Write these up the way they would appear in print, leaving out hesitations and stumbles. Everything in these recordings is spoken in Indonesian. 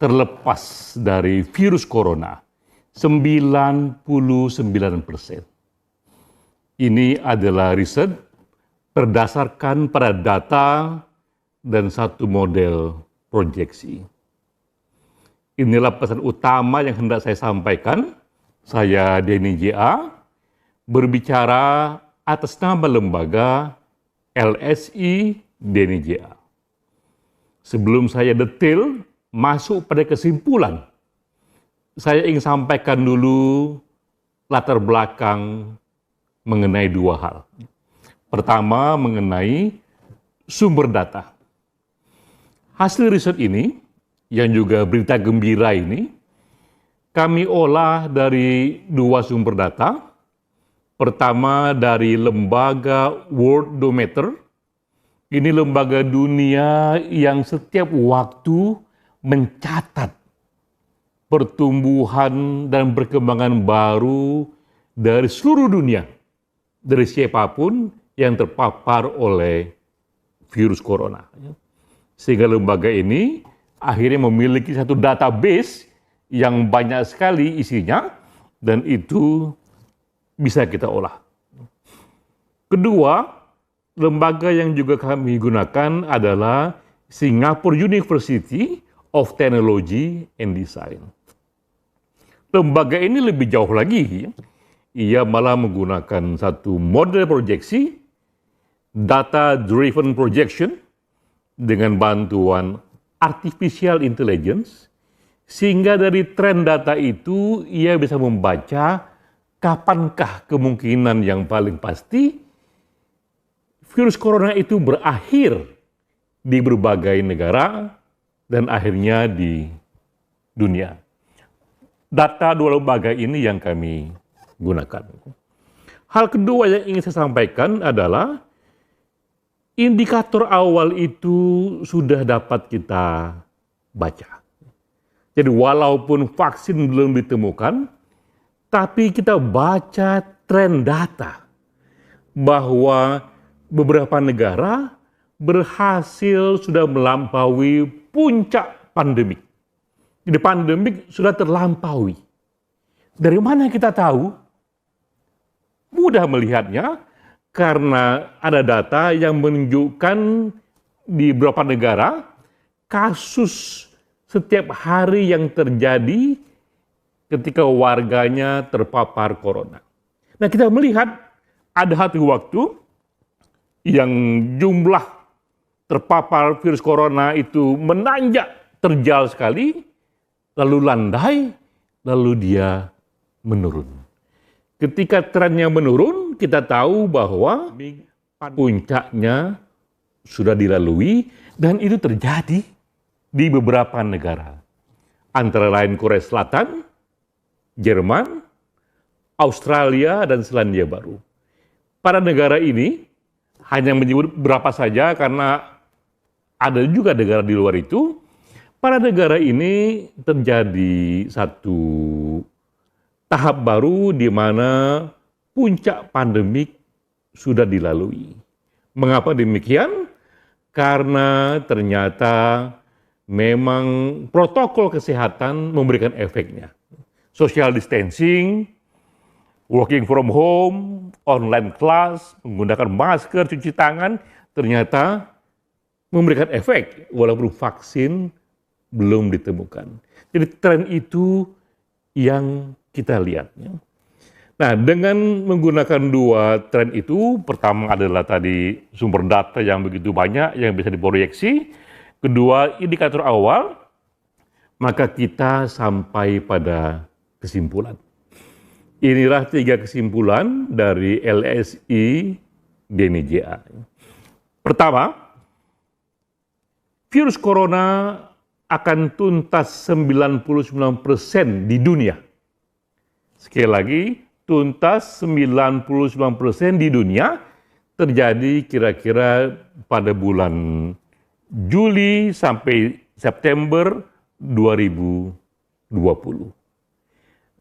terlepas dari virus corona, 99%. Ini adalah riset berdasarkan pada data dan satu model proyeksi. Inilah pesan utama yang hendak saya sampaikan. Saya Denny J.A. berbicara atas nama lembaga LSI Denny J.A. Sebelum saya detail masuk pada kesimpulan, saya ingin sampaikan dulu latar belakang mengenai dua hal. Pertama, mengenai sumber data. Hasil riset ini, yang juga berita gembira ini, kami olah dari dua sumber data. Pertama dari lembaga Worldometer. Ini lembaga dunia yang setiap waktu mencatat pertumbuhan dan perkembangan baru dari seluruh dunia, dari siapapun yang terpapar oleh virus corona. Sehingga lembaga ini akhirnya memiliki satu database yang banyak sekali isinya, dan itu bisa kita olah. Kedua, lembaga yang juga kami gunakan adalah Singapore University of Technology and Design. Lembaga ini lebih jauh lagi. Ia malah menggunakan satu model proyeksi, data-driven projection, dengan bantuan artificial intelligence, sehingga dari tren data itu ia bisa membaca kapankah kemungkinan yang paling pasti virus corona itu berakhir di berbagai negara dan akhirnya di dunia. Data dua lembaga ini yang kami gunakan. Hal kedua yang ingin saya sampaikan adalah indikator awal itu sudah dapat kita baca. Jadi walaupun vaksin belum ditemukan, tapi kita baca tren data bahwa beberapa negara berhasil sudah melampaui puncak pandemik. Jadi pandemik sudah terlampaui. Dari mana kita tahu? Mudah melihatnya karena ada data yang menunjukkan di beberapa negara kasus setiap hari yang terjadi ketika warganya terpapar corona. Nah, kita melihat ada satu waktu yang jumlah terpapar virus corona itu menanjak terjal sekali, lalu landai, lalu dia menurun. Ketika trennya menurun, kita tahu bahwa puncaknya sudah dilalui dan itu terjadi di beberapa negara. Antara lain Korea Selatan, Jerman, Australia, dan Selandia Baru. Pada negara ini, hanya menyebut berapa saja karena ada juga negara di luar itu. Pada negara ini terjadi satu tahap baru di mana puncak pandemik sudah dilalui. Mengapa demikian? Karena ternyata memang protokol kesehatan memberikan efeknya. Social distancing, working from home, online class, menggunakan masker, cuci tangan, ternyata memberikan efek walaupun vaksin belum ditemukan. Jadi tren itu yang kita lihat. Nah, dengan menggunakan dua tren itu, pertama adalah tadi sumber data yang begitu banyak yang bisa diproyeksi, kedua indikator awal, maka kita sampai pada kesimpulan. Inilah 3 kesimpulan dari LSI Denny J.A. Pertama, virus corona akan tuntas 99% di dunia. Sekali lagi, tuntas 99% di dunia terjadi kira-kira pada bulan Juli sampai September 2020.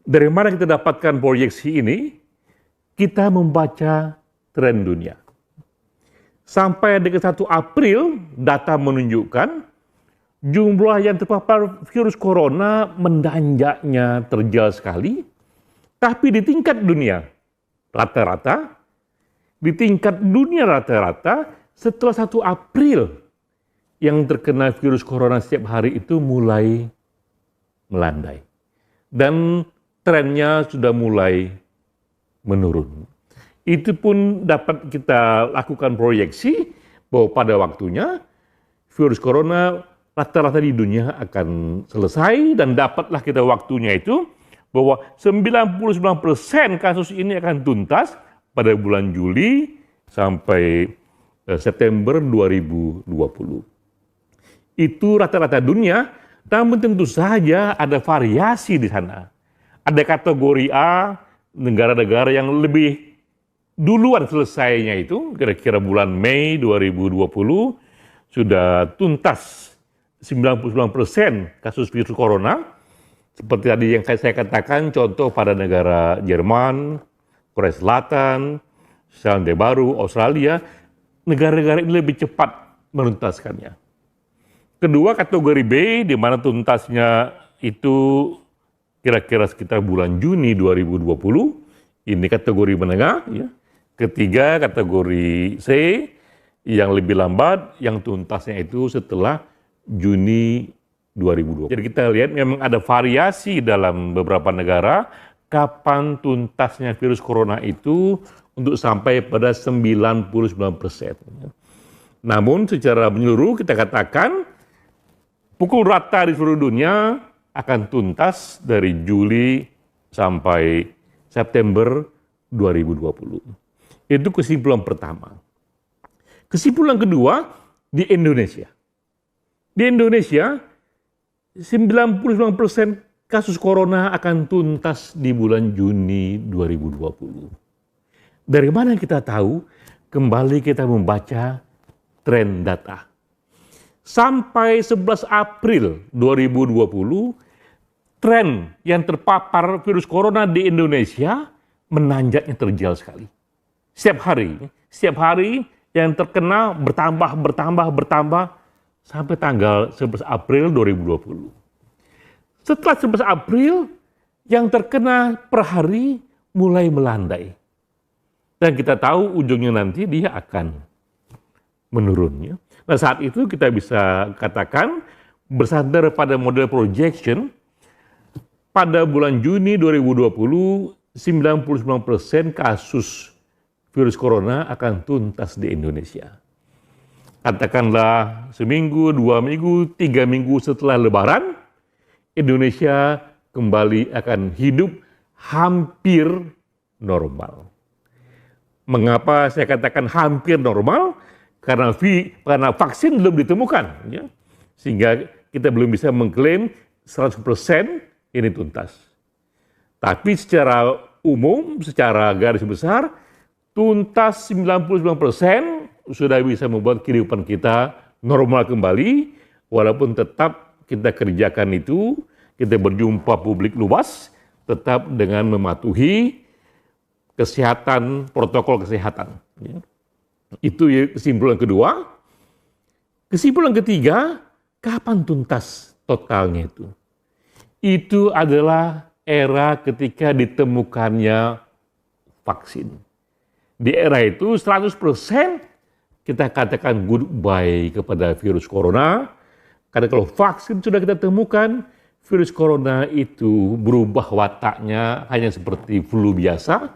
Dari mana kita dapatkan proyeksi ini? Kita membaca tren dunia. Sampai dengan 1 April, data menunjukkan jumlah yang terpapar virus corona menanjaknya terjal sekali, tapi di tingkat dunia rata-rata, setelah 1 April yang terkena virus corona setiap hari itu mulai melandai. Dan trennya sudah mulai menurun. Itu pun dapat kita lakukan proyeksi bahwa pada waktunya virus corona rata-rata di dunia akan selesai dan dapatlah kita waktunya itu bahwa 99% kasus ini akan tuntas pada bulan Juli sampai September 2020. Itu rata-rata dunia, namun tentu saja ada variasi di sana. Ada kategori A, negara-negara yang lebih duluan selesainya itu, kira-kira bulan Mei 2020, sudah tuntas 99% kasus virus corona. Seperti tadi yang saya katakan, contoh pada negara Jerman, Korea Selatan, Selandia Baru, Australia, negara-negara ini lebih cepat menuntaskannya. Kedua, kategori B, di mana tuntasnya itu kira-kira sekitar bulan Juni 2020, ini kategori menengah. Ya. Ketiga, kategori C, yang lebih lambat, yang tuntasnya itu setelah Juni 2020. Jadi kita lihat memang ada variasi dalam beberapa negara, kapan tuntasnya virus corona itu untuk sampai pada 99%. Namun secara menyeluruh kita katakan, pukul rata di seluruh dunia akan tuntas dari Juli sampai September 2020. Itu kesimpulan pertama. Kesimpulan kedua, di Indonesia. Di Indonesia, 99% kasus corona akan tuntas di bulan Juni 2020. Dari mana kita tahu? Kembali kita membaca tren data. Sampai 11 April 2020, tren yang terpapar virus corona di Indonesia menanjaknya terjal sekali. Setiap hari yang terkena bertambah sampai tanggal 11 April 2020. Setelah 11 April, yang terkena per hari mulai melandai. Dan kita tahu ujungnya nanti dia akan menurun. Nah, saat itu kita bisa katakan bersandar pada model projection, pada bulan Juni 2020, 99% kasus virus corona akan tuntas di Indonesia. Katakanlah seminggu, 2 minggu, 3 minggu setelah Lebaran, Indonesia kembali akan hidup hampir normal. Mengapa saya katakan hampir normal? Karena vaksin belum ditemukan. Ya. Sehingga kita belum bisa mengklaim 100% ini tuntas. Tapi secara umum, secara garis besar, tuntas 99% sudah bisa membuat kehidupan kita normal kembali, walaupun tetap kita kerjakan itu, kita berjumpa publik luas, tetap dengan mematuhi kesehatan, protokol kesehatan. Ya. Itu kesimpulan kedua. Kesimpulan ketiga, kapan tuntas totalnya itu? Itu adalah era ketika ditemukannya vaksin. Di era itu 100% kita katakan goodbye kepada virus corona. Karena kalau vaksin sudah kita temukan, virus corona itu berubah wataknya hanya seperti flu biasa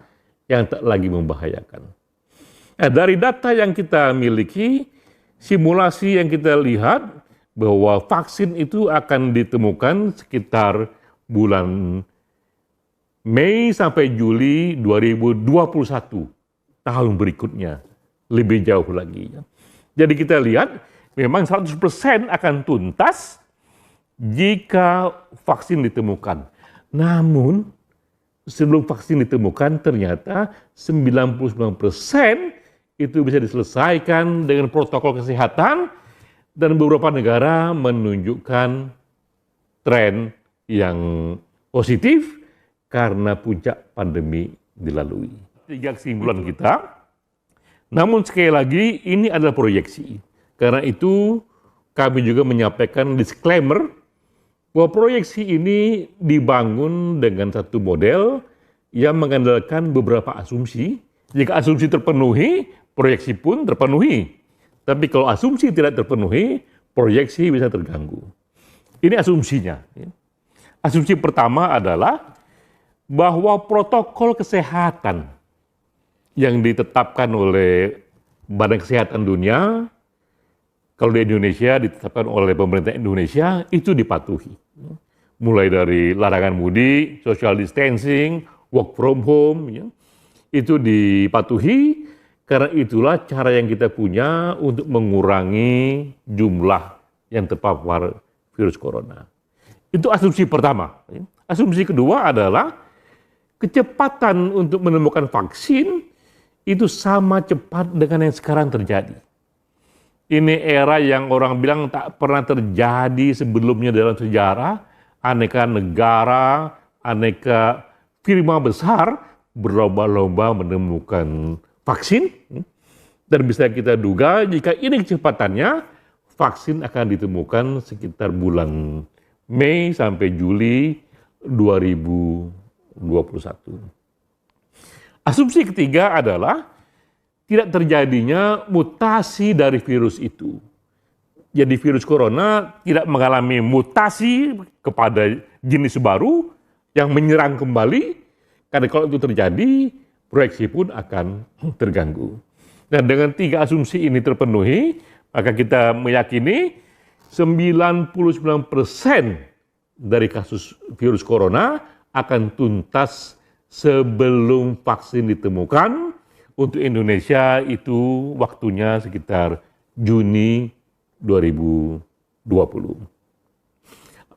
yang tak lagi membahayakan. Nah, dari data yang kita miliki, simulasi yang kita lihat bahwa vaksin itu akan ditemukan sekitar bulan Mei sampai Juli 2021, tahun berikutnya, lebih jauh lagi. Jadi kita lihat memang 100% akan tuntas jika vaksin ditemukan. Namun sebelum vaksin ditemukan ternyata 99% itu bisa diselesaikan dengan protokol kesehatan, dan beberapa negara menunjukkan tren yang positif karena puncak pandemi dilalui. 3 kesimpulan kita, namun sekali lagi ini adalah proyeksi. Karena itu kami juga menyampaikan disclaimer bahwa proyeksi ini dibangun dengan satu model yang mengandalkan beberapa asumsi. Jika asumsi terpenuhi, proyeksi pun terpenuhi. Tapi kalau asumsi tidak terpenuhi, proyeksi bisa terganggu. Ini asumsinya. Asumsi pertama adalah bahwa protokol kesehatan yang ditetapkan oleh Badan Kesehatan Dunia, kalau di Indonesia ditetapkan oleh pemerintah Indonesia, itu dipatuhi. Mulai dari larangan mudik, social distancing, work from home, ya, itu dipatuhi karena itulah cara yang kita punya untuk mengurangi jumlah yang terpapar virus corona. Itu asumsi pertama. Asumsi kedua adalah kecepatan untuk menemukan vaksin itu sama cepat dengan yang sekarang terjadi. Ini era yang orang bilang tak pernah terjadi sebelumnya dalam sejarah. Aneka negara, aneka firma besar berlomba-lomba menemukan vaksin. Dan bisa kita duga jika ini kecepatannya, vaksin akan ditemukan sekitar bulan Mei sampai Juli 2021. Asumsi ketiga adalah tidak terjadinya mutasi dari virus itu. Jadi virus corona tidak mengalami mutasi kepada jenis baru yang menyerang kembali, karena kalau itu terjadi, proyeksi pun akan terganggu. Dan dengan tiga asumsi ini terpenuhi, maka kita meyakini 99% dari kasus virus corona akan tuntas sebelum vaksin ditemukan. Untuk Indonesia itu waktunya sekitar Juni 2020.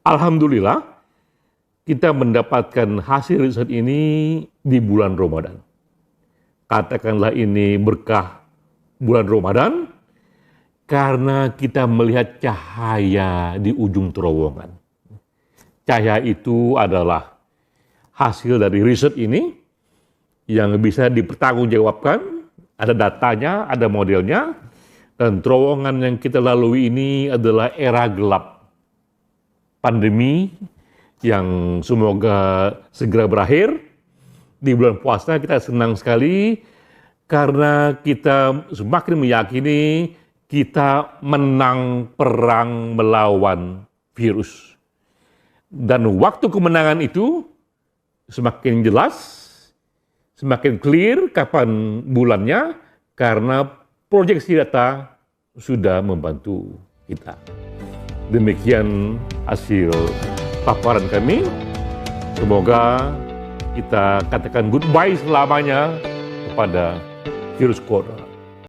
Alhamdulillah kita mendapatkan hasil riset ini di bulan Ramadan. Katakanlah ini berkah bulan Ramadan karena kita melihat cahaya di ujung terowongan. Cahaya itu adalah hasil dari riset ini yang bisa dipertanggungjawabkan, ada datanya, ada modelnya, dan terowongan yang kita lalui ini adalah era gelap pandemi yang semoga segera berakhir. Di bulan puasa kita senang sekali karena kita semakin meyakini kita menang perang melawan virus. Dan waktu kemenangan itu semakin jelas, semakin clear kapan bulannya, karena proyeksi data sudah membantu kita. Demikian hasil paparan kami. Semoga kita katakan goodbye selamanya kepada virus corona.